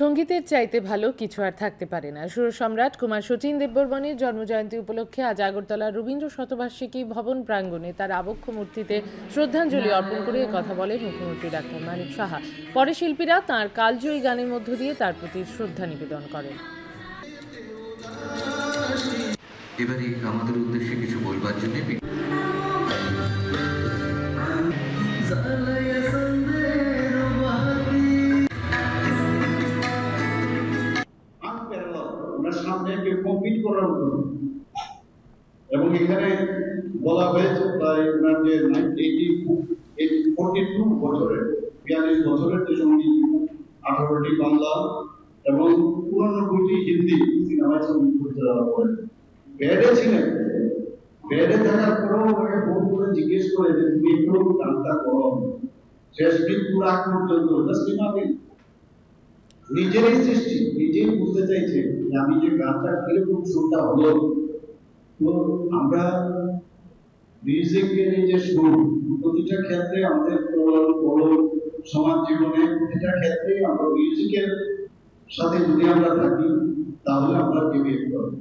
সঙ্গীতের চাইতে ভালো কিছু আর থাকতে পারে না। সুর সম্রাট কুমার শচীন দেববর্মণের জন্মজয়ন্তী উপলক্ষে আজ আগরতলার রবীন্দ্র শতবার্ষিকী ভবন প্রাঙ্গণে তার আবক্ষ মূর্তিতে শ্রদ্ধাঞ্জলি অর্পণ করে কথা বলেন মুখ্যমন্ত্রী ডাক্তার মানিক সাহা। পরে শিল্পীরা তাঁর কালজয়ী গানের মধ্য দিয়ে তার প্রতি শ্রদ্ধা নিবেদন করেন। এবারে আমাদের উদ্দেশ্যে কিছু বলবার জন্য এবং এখানে বলা হয়েছে প্রায় যে 42 বছরের 42 বছরের যে সঙ্গীত, 18টি বাংলা এবং 99টি হিন্দি সিনেমায় সঙ্গীত পরিচালনা করেন। বেডে ছিলেন, বেডে থাকার পরেও ওকে ফোন করে জিজ্ঞেস করে যে তুমি একটু গানটা করো, শেষ মৃত্যুর আগ পর্যন্ত নিজেরই সৃষ্টি, নিজেই বুঝতে চাইছে যে আমি যে গানটা কিরকম সুরটা হলো। তো আমরা মিউজিকের এই যে সুর, প্রতিটা ক্ষেত্রে আমাদের সমাজ জীবনে প্রতিটা ক্ষেত্রে আমরা মিউজিকের সাথে যদি আমরা থাকি তাহলে আমরা বিবেক করব।